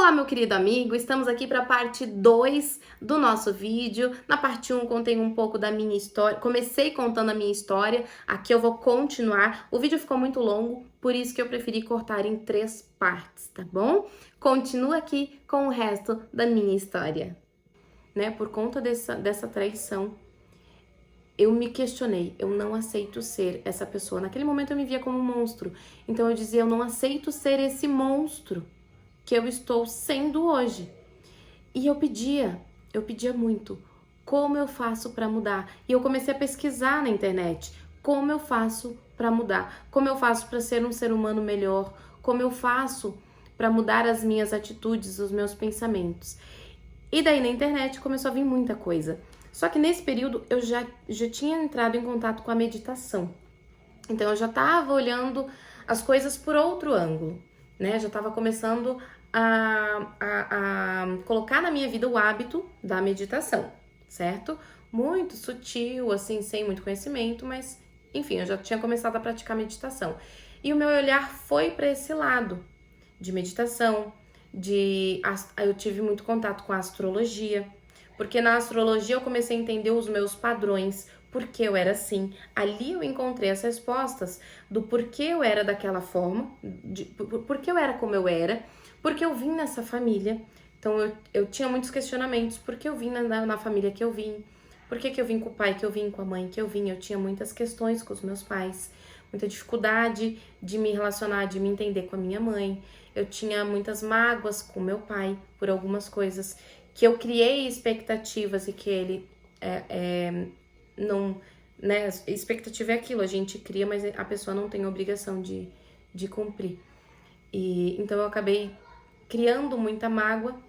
Olá, meu querido amigo, estamos aqui para a parte 2 do nosso vídeo. Na parte 1 contei um pouco da minha história, comecei contando a minha história, aqui eu vou continuar. O vídeo ficou muito longo, por isso que eu preferi cortar em 3 partes, tá bom? Continua aqui com o resto da minha história. Né? Por conta dessa traição, eu me questionei, eu não aceito ser essa pessoa. Naquele momento eu me via como um monstro, então eu dizia, eu não aceito ser esse monstro que eu estou sendo hoje. E eu pedia muito, como eu faço para mudar? E eu comecei a pesquisar na internet, como eu faço para mudar? Como eu faço para ser um ser humano melhor? Como eu faço para mudar as minhas atitudes, os meus pensamentos? E daí na internet começou a vir muita coisa. Só que nesse período eu já tinha entrado em contato com a meditação. Então eu já estava olhando as coisas por outro ângulo, né? Já estava começando a colocar na minha vida o hábito da meditação, certo? Muito sutil, assim, sem muito conhecimento, mas enfim, eu já tinha começado a praticar meditação. E o meu olhar foi para esse lado de meditação, eu tive muito contato com a astrologia, porque na astrologia eu comecei a entender os meus padrões, por que eu era assim. Ali eu encontrei as respostas do porquê eu era daquela forma, por que eu era como eu era, porque eu vim nessa família. Então eu tinha muitos questionamentos, por que eu vim na família que eu vim, por que eu vim com o pai que eu vim, com a mãe que eu vim. Eu tinha muitas questões com os meus pais, muita dificuldade de me relacionar, de me entender com a minha mãe. Eu tinha muitas mágoas com meu pai por algumas coisas que eu criei expectativas e que ele não, né? Expectativa é aquilo, a gente cria, mas a pessoa não tem a obrigação de cumprir. E então eu acabei criando muita mágoa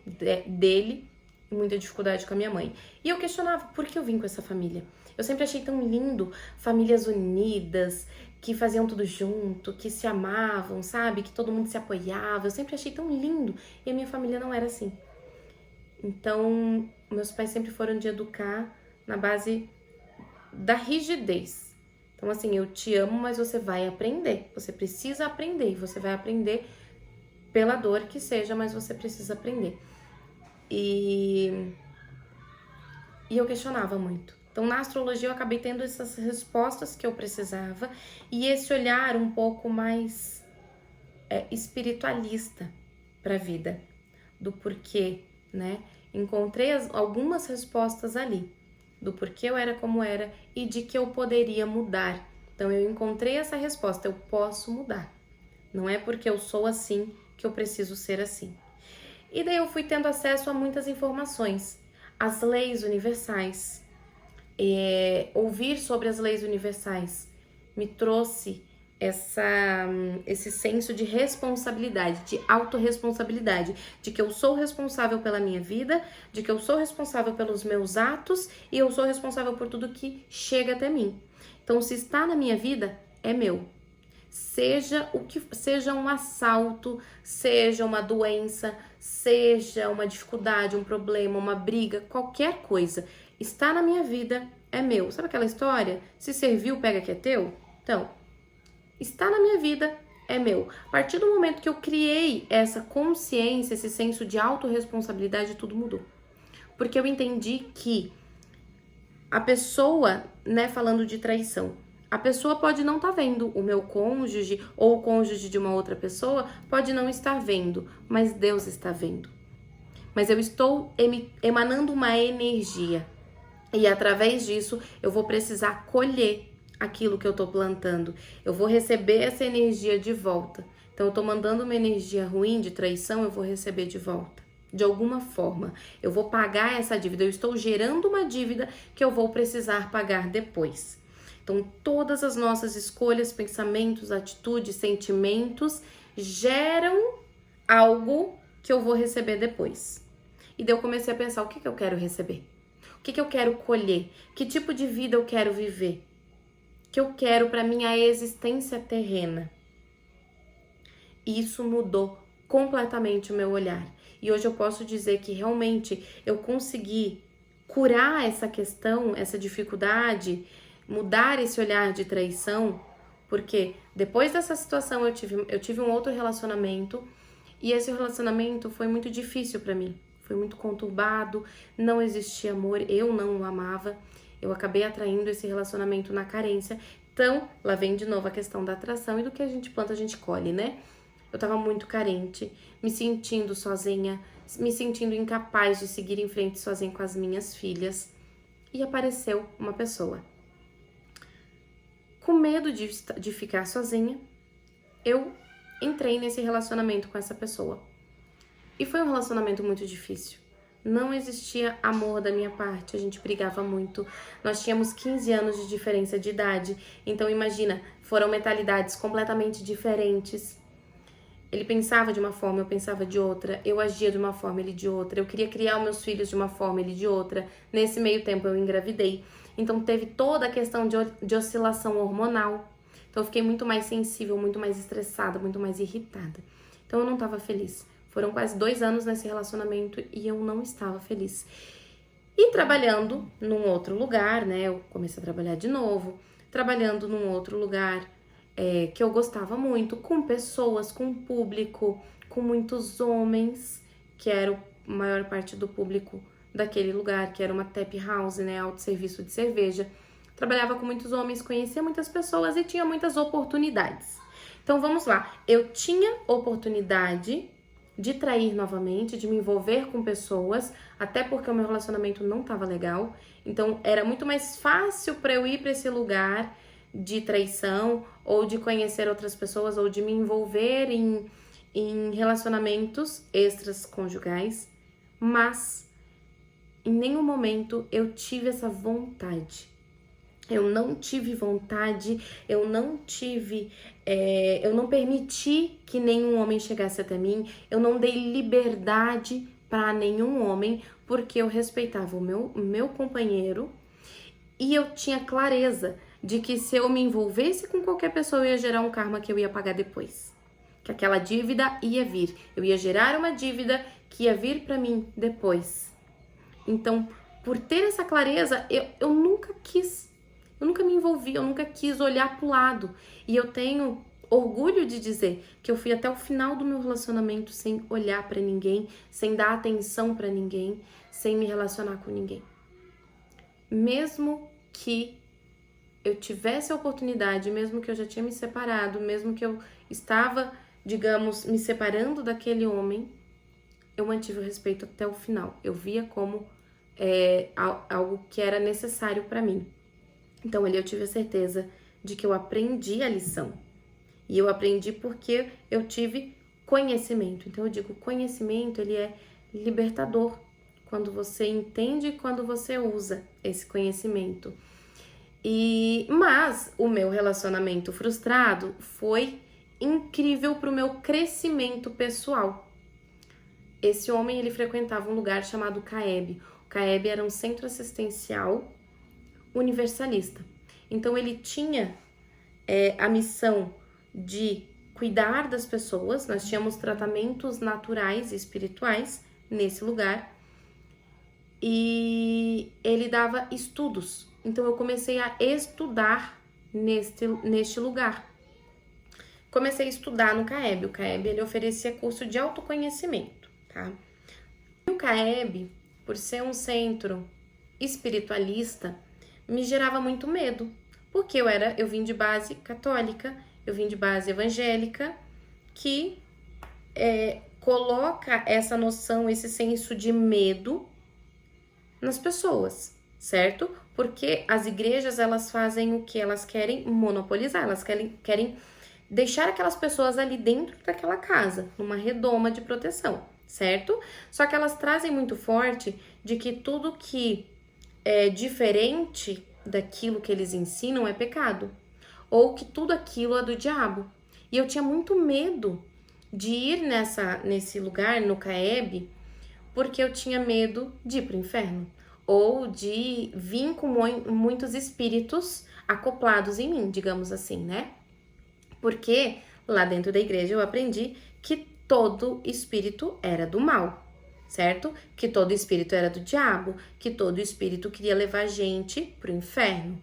dele e muita dificuldade com a minha mãe. E eu questionava por que eu vim com essa família. Eu sempre achei tão lindo famílias unidas, que faziam tudo junto, que se amavam, sabe? Que todo mundo se apoiava. Eu sempre achei tão lindo e a minha família não era assim. Então, meus pais sempre foram de educar na base da rigidez. Então, assim, eu te amo, mas você vai aprender. Você precisa aprender. E você vai aprender pela dor que seja, mas você precisa aprender. E eu questionava muito. Então, na astrologia, eu acabei tendo essas respostas que eu precisava e esse olhar um pouco mais espiritualista para a vida, do porquê, né? Encontrei algumas respostas ali, do porquê eu era como era e de que eu poderia mudar. Então, eu encontrei essa resposta, eu posso mudar. Não é porque eu sou assim que eu preciso ser assim. E daí eu fui tendo acesso a muitas informações, as leis universais. Ouvir sobre as leis universais me trouxe esse senso de responsabilidade, de autorresponsabilidade, de que eu sou responsável pela minha vida, de que eu sou responsável pelos meus atos e eu sou responsável por tudo que chega até mim. Então, se está na minha vida, é meu. Seja um assalto, seja uma doença, seja uma dificuldade, um problema, uma briga, qualquer coisa, está na minha vida, é meu. Sabe aquela história? Se serviu, pega que é teu? Então, está na minha vida, é meu. A partir do momento que eu criei essa consciência, esse senso de autorresponsabilidade, tudo mudou. Porque eu entendi que a pessoa, né, falando de traição, a pessoa pode não estar vendo, o meu cônjuge ou o cônjuge de uma outra pessoa pode não estar vendo, mas Deus está vendo. Mas eu estou emanando uma energia e através disso eu vou precisar colher aquilo que eu tô plantando. Eu vou receber essa energia de volta. Então eu tô mandando uma energia ruim de traição, eu vou receber de volta. De alguma forma, eu vou pagar essa dívida. Eu estou gerando uma dívida que eu vou precisar pagar depois. Então, todas as nossas escolhas, pensamentos, atitudes, sentimentos geram algo que eu vou receber depois. E daí eu comecei a pensar, o que eu quero receber? O que eu quero colher? Que tipo de vida eu quero viver? O que eu quero para minha existência terrena? E isso mudou completamente o meu olhar. E hoje eu posso dizer que realmente eu consegui curar essa questão, essa dificuldade, mudar esse olhar de traição, porque depois dessa situação eu tive um outro relacionamento E esse relacionamento foi muito difícil pra mim, foi muito conturbado, não existia amor, eu não o amava, eu acabei atraindo esse relacionamento na carência. Então, lá vem de novo a questão da atração e do que a gente planta, a gente colhe, né? Eu tava muito carente, me sentindo sozinha, me sentindo incapaz de seguir em frente sozinha com as minhas filhas. E apareceu uma pessoa. Com medo de ficar sozinha, eu entrei nesse relacionamento com essa pessoa. E foi um relacionamento muito difícil. Não existia amor da minha parte, a gente brigava muito. Nós tínhamos 15 anos de diferença de idade. Então imagina, foram mentalidades completamente diferentes. Ele pensava de uma forma, eu pensava de outra. Eu agia de uma forma, ele de outra. Eu queria criar os meus filhos de uma forma, ele de outra. Nesse meio tempo eu engravidei. Então teve toda a questão de oscilação hormonal. Então eu fiquei muito mais sensível, muito mais estressada, muito mais irritada. Então eu não estava feliz. Foram quase 2 anos nesse relacionamento e eu não estava feliz. E trabalhando num outro lugar, né? Eu comecei a trabalhar de novo. Trabalhando num outro lugar que eu gostava muito, com pessoas, com público, com muitos homens, que era a maior parte do público daquele lugar, que era uma tap house, né? Autosserviço de cerveja. Trabalhava com muitos homens, conhecia muitas pessoas e tinha muitas oportunidades. Então vamos lá, eu tinha oportunidade de trair novamente, de me envolver com pessoas, até porque o meu relacionamento não estava legal. Então era muito mais fácil para eu ir para esse lugar de traição ou de conhecer outras pessoas ou de me envolver em relacionamentos extras conjugais, mas em nenhum momento eu tive essa vontade. Eu não tive vontade, eu não permiti que nenhum homem chegasse até mim, eu não dei liberdade para nenhum homem, porque eu respeitava o meu companheiro e eu tinha clareza de que se eu me envolvesse com qualquer pessoa, eu ia gerar um karma que eu ia pagar depois. Que aquela dívida ia vir. Eu ia gerar uma dívida que ia vir para mim depois. Então, por ter essa clareza, eu nunca me envolvi, eu nunca quis olhar pro lado. E eu tenho orgulho de dizer que eu fui até o final do meu relacionamento sem olhar pra ninguém, sem dar atenção pra ninguém, sem me relacionar com ninguém. Mesmo que eu tivesse a oportunidade, mesmo que eu já tinha me separado, mesmo que eu estava, digamos, me separando daquele homem, eu mantive o respeito até o final. Eu via como algo que era necessário pra mim. Então ali eu tive a certeza de que eu aprendi a lição. E eu aprendi porque eu tive conhecimento. Então eu digo, conhecimento, ele é libertador. Quando você entende e quando você usa esse conhecimento. Mas o meu relacionamento frustrado foi incrível para o meu crescimento pessoal. Esse homem, ele frequentava um lugar chamado CAEB. O CAEB era um centro assistencial universalista. Então ele tinha a missão de cuidar das pessoas. Nós tínhamos tratamentos naturais e espirituais nesse lugar e ele dava estudos. Então eu comecei a estudar neste lugar. Comecei a estudar no CAEB. O CAEB, ele oferecia curso de autoconhecimento, tá? E o CAEB, por ser um centro espiritualista, me gerava muito medo, porque eu vim de base católica, eu vim de base evangélica, que coloca essa noção, esse senso de medo nas pessoas, certo? Porque as igrejas, elas fazem o que? Elas querem monopolizar, elas querem deixar aquelas pessoas ali dentro daquela casa, numa redoma de proteção, certo? Só que elas trazem muito forte de que tudo que é diferente daquilo que eles ensinam é pecado, ou que tudo aquilo é do diabo. E eu tinha muito medo de ir nesse lugar, no CAEB, porque eu tinha medo de ir pro inferno, ou de vir com muitos espíritos acoplados em mim, digamos assim, né? Porque lá dentro da igreja eu aprendi que todo espírito era do mal, certo? Que todo espírito era do diabo, que todo espírito queria levar a gente pro inferno.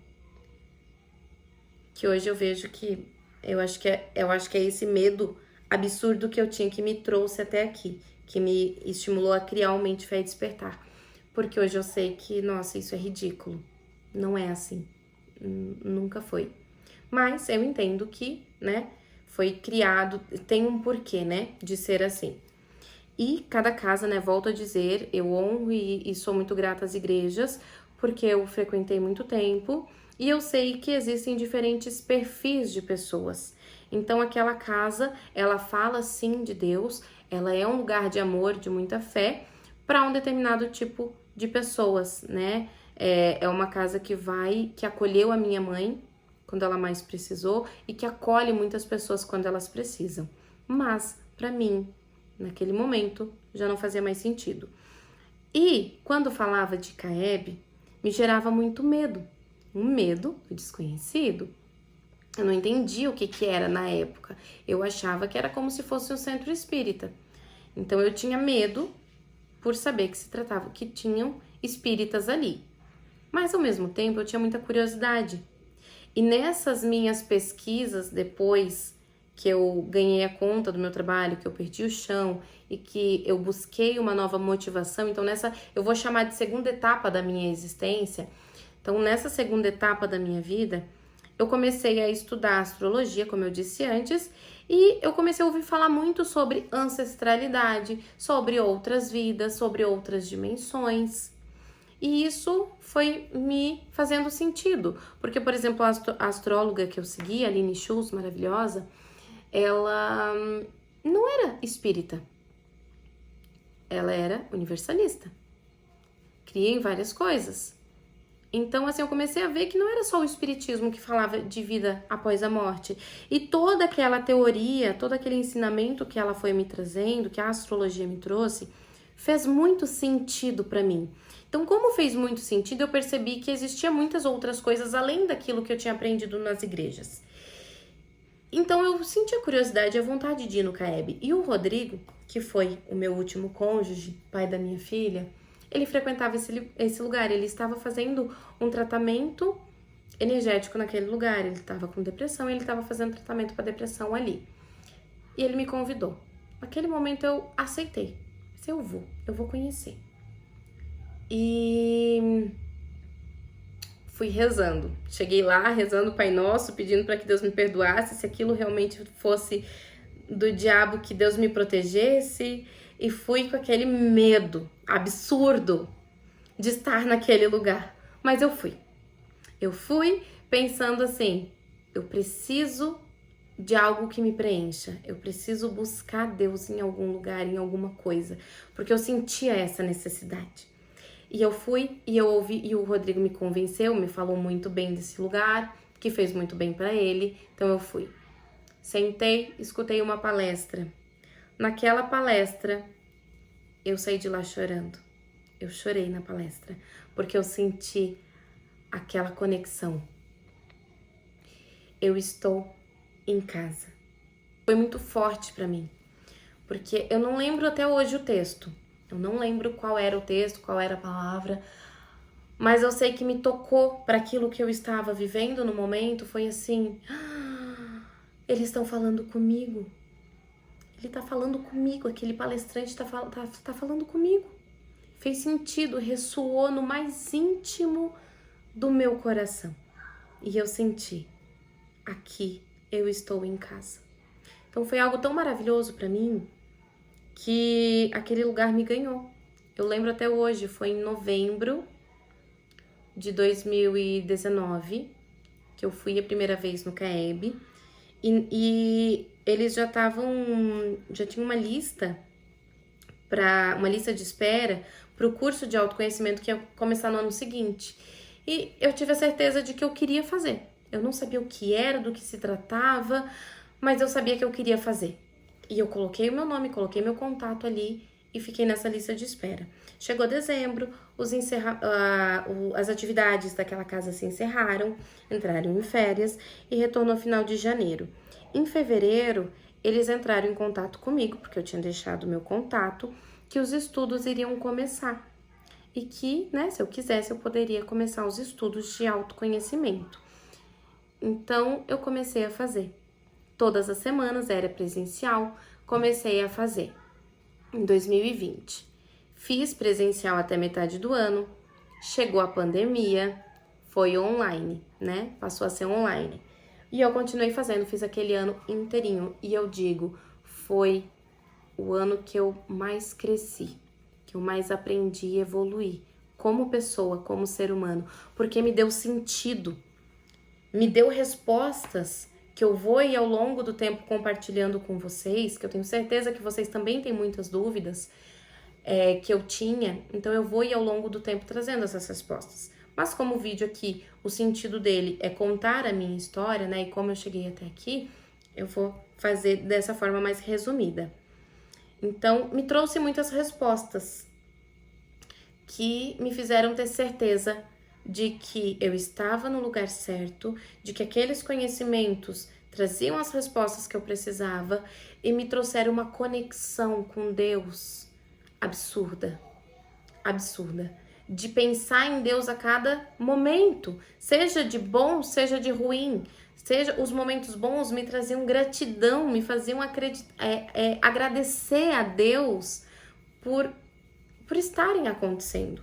Que hoje eu vejo que eu acho que é esse medo absurdo que eu tinha que me trouxe até aqui, que me estimulou a criar o Mente, Fé e Despertar. Porque hoje eu sei que, nossa, isso é ridículo. Não é assim. Nunca foi. Mas eu entendo que, né, foi criado, tem um porquê, né, de ser assim. E cada casa, né, volto a dizer, eu honro e sou muito grata às igrejas, porque eu frequentei muito tempo e eu sei que existem diferentes perfis de pessoas. Então aquela casa, ela fala sim de Deus, ela é um lugar de amor, de muita fé, para um determinado tipo de pessoas, né? É uma casa que acolheu a minha mãe quando ela mais precisou e que acolhe muitas pessoas quando elas precisam. Mas, para mim, naquele momento, já não fazia mais sentido. E, quando falava de Caeb, me gerava muito medo. Um medo do desconhecido. Eu não entendia o que era na época. Eu achava que era como se fosse um centro espírita. Então, eu tinha medo por saber que se tratava, que tinham espíritas ali. Mas, ao mesmo tempo, eu tinha muita curiosidade. E nessas minhas pesquisas, depois que eu ganhei a conta do meu trabalho, que eu perdi o chão e que eu busquei uma nova motivação, então eu vou chamar de segunda etapa da minha existência. Então, nessa segunda etapa da minha vida, eu comecei a estudar astrologia, como eu disse antes, e eu comecei a ouvir falar muito sobre ancestralidade, sobre outras vidas, sobre outras dimensões. E isso foi me fazendo sentido, porque, por exemplo, a astróloga que eu segui, a Aline Schultz, maravilhosa, ela não era espírita, ela era universalista, cria em várias coisas. Então, assim, eu comecei a ver que não era só o espiritismo que falava de vida após a morte. E toda aquela teoria, todo aquele ensinamento que ela foi me trazendo, que a astrologia me trouxe, fez muito sentido para mim. Então, como fez muito sentido, eu percebi que existia muitas outras coisas além daquilo que eu tinha aprendido nas igrejas. Então, eu senti a curiosidade e a vontade de ir no Caeb. E o Rodrigo, que foi o meu último cônjuge, pai da minha filha, ele frequentava esse lugar. Ele estava fazendo um tratamento energético naquele lugar. Ele estava com depressão e ele estava fazendo tratamento para depressão ali. E ele me convidou. Naquele momento, eu aceitei. Se eu vou conhecer. E fui rezando. Cheguei lá rezando o Pai Nosso, pedindo para que Deus me perdoasse, se aquilo realmente fosse do diabo, que Deus me protegesse. E fui com aquele medo absurdo de estar naquele lugar. Mas eu fui. Eu fui pensando assim, eu preciso de algo que me preencha. Eu preciso buscar Deus em algum lugar, em alguma coisa. Porque eu sentia essa necessidade. E eu fui e eu ouvi, e o Rodrigo me convenceu, me falou muito bem desse lugar, que fez muito bem para ele, então eu fui. Sentei, escutei uma palestra. Naquela palestra, eu saí de lá chorando. Eu chorei na palestra, porque eu senti aquela conexão. Eu estou em casa. Foi muito forte para mim, porque eu não lembro até hoje o texto. Eu não lembro qual era o texto, qual era a palavra, mas eu sei que me tocou para aquilo que eu estava vivendo no momento. Foi assim, eles estão falando comigo. Ele tá falando comigo, aquele palestrante tá falando comigo. Fez sentido, ressoou no mais íntimo do meu coração. E eu senti, aqui eu estou em casa. Então foi algo tão maravilhoso para mim, que aquele lugar me ganhou. Eu lembro até hoje, foi em novembro de 2019 que eu fui a primeira vez no Caeb e eles já tinham uma lista de espera para o curso de autoconhecimento que ia começar no ano seguinte. E eu tive a certeza de que eu queria fazer. Eu não sabia o que era, do que se tratava, mas eu sabia que eu queria fazer. E eu coloquei o meu nome, coloquei meu contato ali e fiquei nessa lista de espera. Chegou dezembro, as atividades daquela casa se encerraram, entraram em férias e retornou no final de janeiro. Em fevereiro, eles entraram em contato comigo, porque eu tinha deixado o meu contato, que os estudos iriam começar. E que, né, se eu quisesse, eu poderia começar os estudos de autoconhecimento. Então, eu comecei a fazer todas as semanas, era presencial, comecei a fazer em 2020. Fiz presencial até metade do ano, chegou a pandemia, foi online, né? Passou a ser online. E eu continuei fazendo, fiz aquele ano inteirinho. E eu digo, foi o ano que eu mais cresci, que eu mais aprendi e evoluí como pessoa, como ser humano, porque me deu sentido, me deu respostas que eu vou ir ao longo do tempo compartilhando com vocês, que eu tenho certeza que vocês também têm muitas dúvidas que eu tinha, então eu vou ir ao longo do tempo trazendo essas respostas. Mas como o vídeo aqui, o sentido dele é contar a minha história, né, e como eu cheguei até aqui, eu vou fazer dessa forma mais resumida. Então, me trouxe muitas respostas que me fizeram ter certeza de que eu estava no lugar certo, de que aqueles conhecimentos traziam as respostas que eu precisava e me trouxeram uma conexão com Deus absurda, absurda. De pensar em Deus a cada momento, seja de bom, seja de ruim, seja os momentos bons me traziam gratidão, me faziam agradecer a Deus por estarem acontecendo.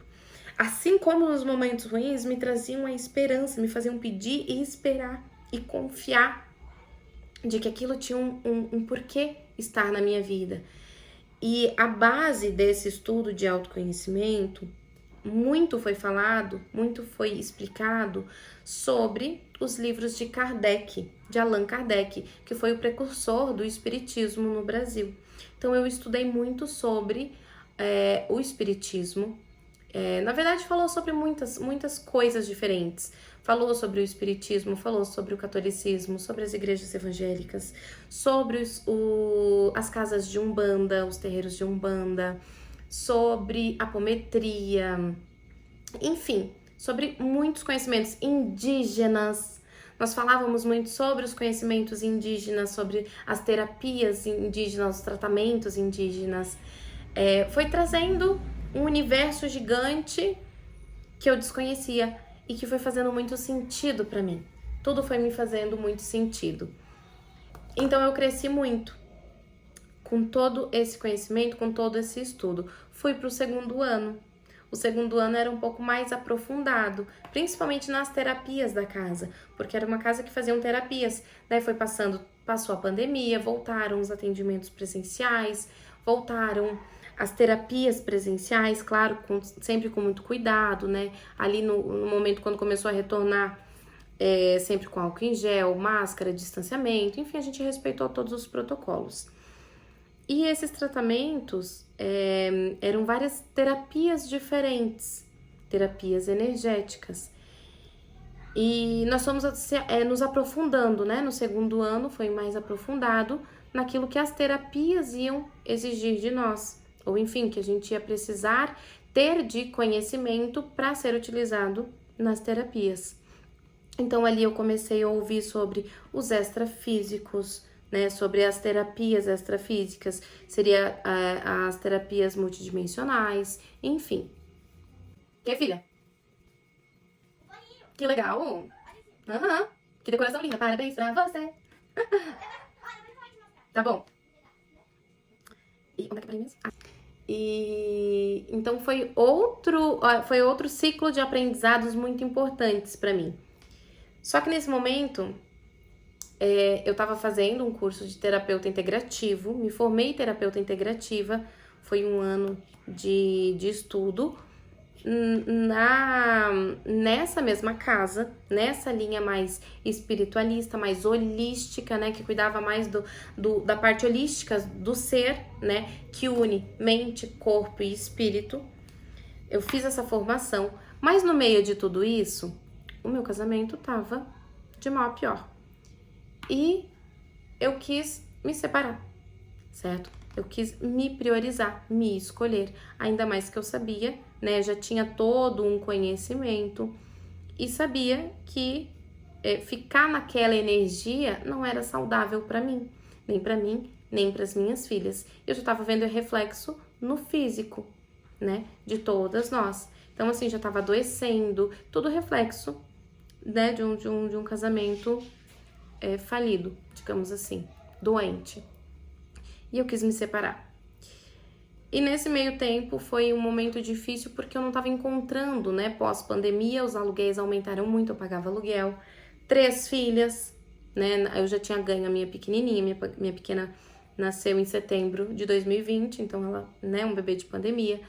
Assim como nos momentos ruins me traziam a esperança, me faziam pedir e esperar e confiar de que aquilo tinha um porquê estar na minha vida. E a base desse estudo de autoconhecimento, muito foi falado, muito foi explicado sobre os livros de Kardec, de Allan Kardec, que foi o precursor do espiritismo no Brasil. Então eu estudei muito sobre o espiritismo. Na verdade falou sobre muitas coisas diferentes. Falou sobre o espiritismo, falou sobre o catolicismo, sobre as igrejas evangélicas, sobre as casas de Umbanda, os terreiros de Umbanda, sobre apometria, enfim, sobre muitos conhecimentos indígenas. Nós falávamos muito sobre os conhecimentos indígenas, sobre as terapias indígenas, os tratamentos indígenas. Foi trazendo um universo gigante que eu desconhecia e que foi fazendo muito sentido para mim. Tudo foi me fazendo muito sentido. Então eu cresci muito com todo esse conhecimento, com todo esse estudo. Fui para o segundo ano. O segundo ano era um pouco mais aprofundado, principalmente nas terapias da casa, porque era uma casa que faziam terapias. Daí passou a pandemia, voltaram os atendimentos presenciais, voltaram as terapias presenciais, claro, sempre com muito cuidado, né? Ali no momento quando começou a retornar, sempre com álcool em gel, máscara, distanciamento, enfim, a gente respeitou todos os protocolos. E esses tratamentos eram várias terapias diferentes, terapias energéticas. E nós fomos nos aprofundando, né? No segundo ano foi mais aprofundado naquilo que as terapias iam exigir de nós. Ou enfim, que a gente ia precisar ter de conhecimento para ser utilizado nas terapias. Então ali eu comecei a ouvir sobre os extrafísicos, né, sobre as terapias extrafísicas, seria as terapias multidimensionais, enfim. Que filha? Que legal! Uhum. Que decoração linda, parabéns pra você! Tá bom. E onde é que eu parei mesmo? E então foi outro ciclo de aprendizados muito importantes para mim. Só que nesse momento eu estava fazendo um curso de terapeuta integrativo, me formei terapeuta integrativa, foi um ano de estudo nessa mesma casa, nessa linha mais espiritualista, mais holística, né, que cuidava mais da parte holística do ser, né, que une mente, corpo e espírito. Eu fiz essa formação, mas no meio de tudo isso, o meu casamento tava de mal a pior. E eu quis me separar, certo? Eu quis me priorizar, me escolher, ainda mais que eu sabia, né, já tinha todo um conhecimento e sabia que ficar naquela energia não era saudável para mim, nem para as minhas filhas. Eu já estava vendo o reflexo no físico, né, de todas nós. Então assim, já estava adoecendo, tudo reflexo, né, de um casamento falido, digamos assim. doente. E eu quis me separar. E nesse meio tempo foi um momento difícil porque eu não estava encontrando, né? Pós-pandemia, os aluguéis aumentaram muito, eu pagava aluguel. 3 filhas, né? Eu já tinha ganho a minha pequenininha, minha pequena nasceu em setembro de 2020, então ela, né, um bebê de pandemia.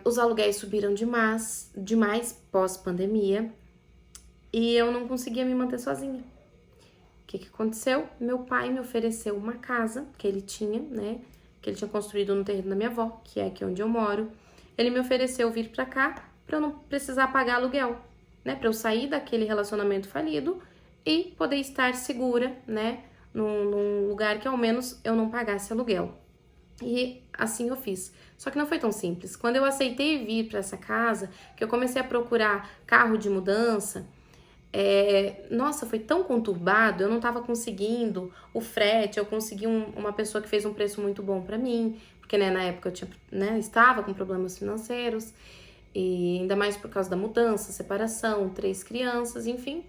Os aluguéis subiram demais pós-pandemia e eu não conseguia me manter sozinha. O que aconteceu? Meu pai me ofereceu uma casa que ele tinha, né? Que ele tinha construído no terreno da minha avó, que é aqui onde eu moro. Ele me ofereceu vir pra cá pra eu não precisar pagar aluguel, né? Pra eu sair daquele relacionamento falido e poder estar segura, né? Num lugar que ao menos eu não pagasse aluguel. E assim eu fiz. Só que não foi tão simples. Quando eu aceitei vir pra essa casa, que eu comecei a procurar carro de mudança, nossa, foi tão conturbado, eu não tava conseguindo o frete, eu consegui uma pessoa que fez um preço muito bom pra mim, porque, né, na época eu tinha, né, estava com problemas financeiros, e ainda mais por causa da mudança, separação, 3 crianças, enfim,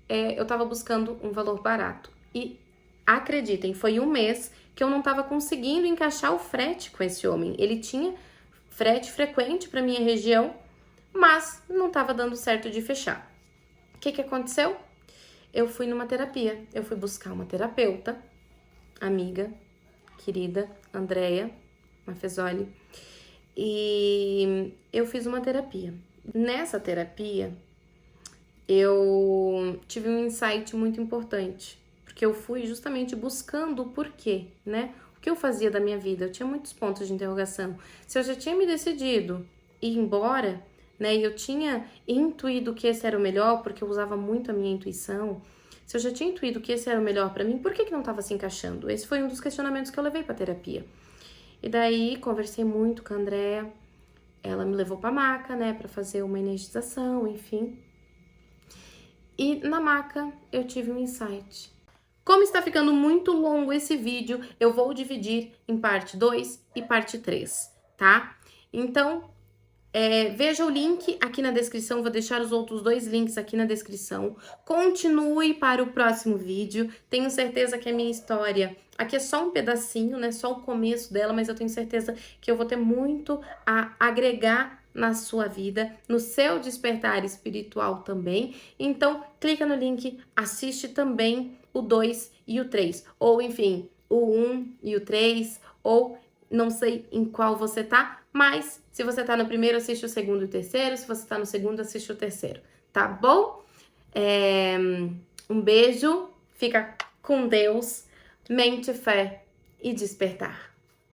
eu tava buscando um valor barato. E acreditem, foi um mês que eu não tava conseguindo encaixar o frete com esse homem. Ele tinha frete frequente pra minha região, mas não estava dando certo de fechar. O que aconteceu? Eu fui numa terapia, eu fui buscar uma terapeuta, amiga, querida, Andréia Mafezoli, e eu fiz uma terapia. Nessa terapia, eu tive um insight muito importante, porque eu fui justamente buscando o porquê, né? O que eu fazia da minha vida? Eu tinha muitos pontos de interrogação. Se eu já tinha me decidido ir embora, né, e eu tinha intuído que esse era o melhor, porque eu usava muito a minha intuição. Se eu já tinha intuído que esse era o melhor pra mim, por que não estava se encaixando? Esse foi um dos questionamentos que eu levei pra terapia. E daí, conversei muito com a Andréa, ela me levou pra maca, né, pra fazer uma energização, enfim. E na maca, eu tive um insight. Como está ficando muito longo esse vídeo, eu vou dividir em parte 2 e parte 3, tá? Então, veja o link aqui na descrição, vou deixar os outros 2 links aqui na descrição. Continue para o próximo vídeo. Tenho certeza que a minha história aqui é só um pedacinho, né? Só o começo dela, mas eu tenho certeza que eu vou ter muito a agregar na sua vida, no seu despertar espiritual também. Então, clica no link, assiste também o 2 e o 3, ou enfim, o 1 e o 3, ou não sei em qual você tá, mas se você tá no primeiro, assiste o segundo e o terceiro. Se você tá no segundo, assiste o terceiro, tá bom? Um beijo, fica com Deus, mente, fé e despertar.